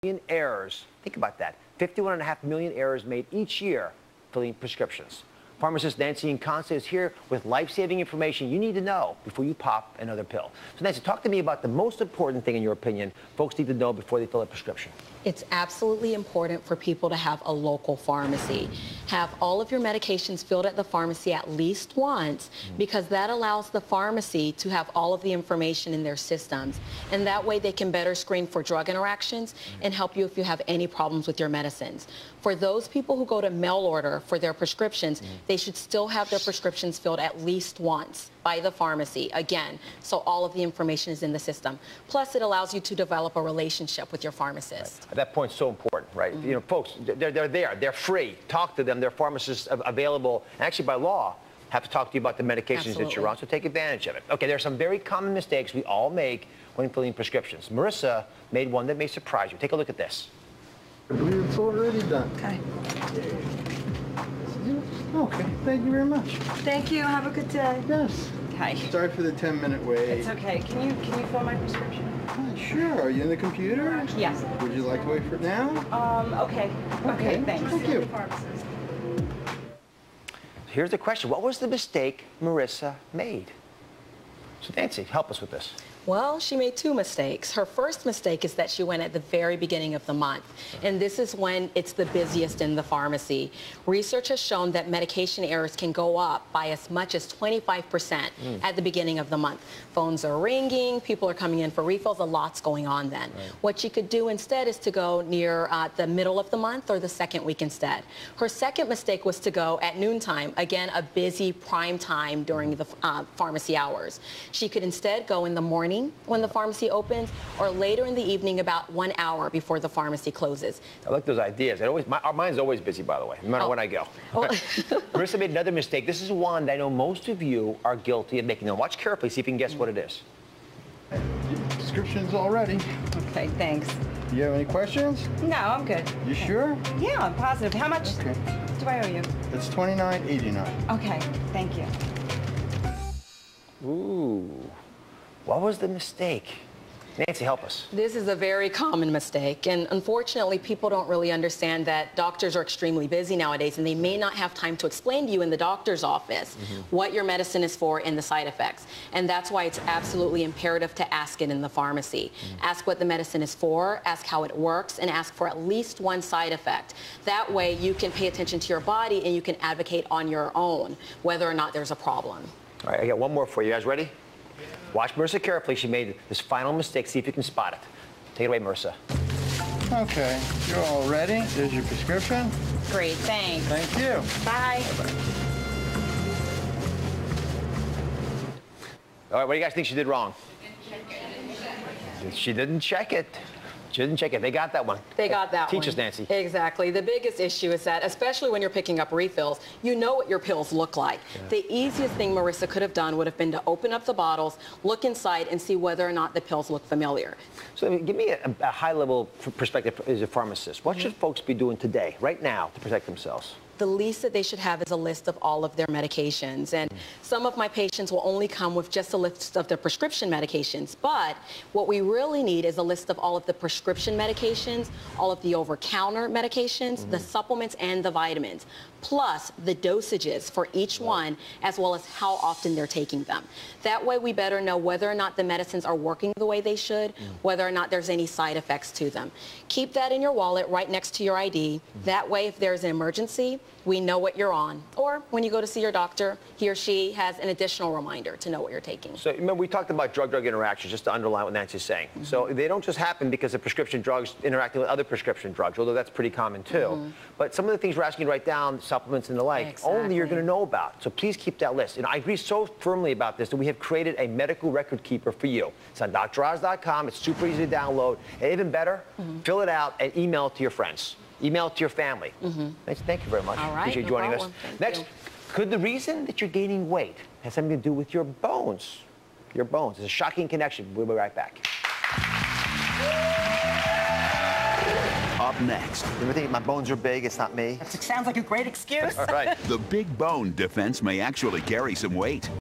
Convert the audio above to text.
million errors. Think about that. 51.5 million errors made each year filling prescriptions. Pharmacist Nancy Inconce is here with life-saving information you need to know before you pop another pill. So Nancy, talk to me about the most important thing in your opinion folks need to know before they fill a prescription. It's absolutely important for people to have a local pharmacy. Have all of your medications filled at the pharmacy at least once, because that allows the pharmacy to have all of the information in their systems. And that way they can better screen for drug interactions and help you if you have any problems with your medicines. For those people who go to mail order for their prescriptions, they should still have their prescriptions filled at least once by the pharmacy, again, so all of the information is in the system. Plus, it allows you to develop a relationship with your pharmacist. Right. That point's so important, right? You know, folks, they're there, they're free. Talk to them, their pharmacists available. Actually, by law, have to talk to you about the medications that you're on, so take advantage of it. Okay, there are some very common mistakes we all make when filling prescriptions. Marissa made one that may surprise you. Take a look at this. I believe it's already done. Okay. Okay, thank you very much. Thank you. Have a good day. Yes. Hi. Sorry for the 10-minute wait. It's okay. Can you fill my prescription? Sure. Are you in the computer? Yes. Would you like to wait for it now? Okay. Okay, thanks. Thank you. Here's the question. What was the mistake Marissa made? So Nancy, help us with this. Well, she made two mistakes. Her first mistake is that she went at the very beginning of the month, and this is when it's the busiest in the pharmacy. Research has shown that medication errors can go up by as much as 25% at the beginning of the month. Phones are ringing, people are coming in for refills, a lot's going on then. Right. What she could do instead is to go near the middle of the month or the second week instead. Her second mistake was to go at noontime, again, a busy prime time during the pharmacy hours. She could instead go in the morning when the pharmacy opens, or later in the evening about 1 hour before the pharmacy closes. I like those ideas. Our mind's always busy, by the way, no matter when I go. Oh. Marissa made another mistake. This is one that I know most of you are guilty of making. Now watch carefully, see if you can guess what it is. Prescription's all ready. Okay, thanks. Do you have any questions? No, I'm good. You sure? Yeah, I'm positive. How much do I owe you? It's $29.89. Okay, thank you. Ooh. What was the mistake? Nancy, help us. This is a very common mistake, and unfortunately, people don't really understand that doctors are extremely busy nowadays, and they may not have time to explain to you in the doctor's office what your medicine is for and the side effects. And that's why it's absolutely imperative to ask it in the pharmacy. Ask what the medicine is for, ask how it works, and ask for at least one side effect. That way, you can pay attention to your body, and you can advocate on your own whether or not there's a problem. All right, I got one more for you. You guys ready? Watch Marissa carefully. She made this final mistake. See if you can spot it. Take it away, Marissa. Okay, you're all ready. There's your prescription. Great, thanks. Thank you. Bye. All right, what do you guys think she did wrong? She didn't check it. She didn't check it. They got that one. They got that one. Teach us, Nancy. Exactly. The biggest issue is that, especially when you're picking up refills, you know what your pills look like. Yeah. The easiest thing Marissa could have done would have been to open up the bottles, look inside, and see whether or not the pills look familiar. So give me a high-level perspective as a pharmacist. What should folks be doing today, right now, to protect themselves? The least that they should have is a list of all of their medications. And some of my patients will only come with just a list of their prescription medications. But what we really need is a list of all of the prescription medications, all of the over-counter medications, the supplements, and the vitamins, plus the dosages for each one, as well as how often they're taking them. That way we better know whether or not the medicines are working the way they should, whether or not there's any side effects to them. Keep that in your wallet right next to your ID. That way, if there's an emergency, we know what you're on. Or when you go to see your doctor, he or she has an additional reminder to know what you're taking. So remember, we talked about drug-drug interactions, just to underline what Nancy's saying. So they don't just happen because of prescription drugs interacting with other prescription drugs, although that's pretty common too. But some of the things we're asking you to write down, supplements and the like, only you're going to know about. So please keep that list. And I agree so firmly about this that we have created a medical record keeper for you. It's on DrOz.com. It's super easy to download. And even better, fill it out and email it to your friends. Email it to your family. Thank you very much. All right, appreciate you joining us. Next, you. Could the reason that you're gaining weight have something to do with your bones? Your bones. It's a shocking connection. We'll be right back. Up next. You ever think my bones are big? It's not me. That sounds like a great excuse. All right. The big bone defense may actually carry some weight.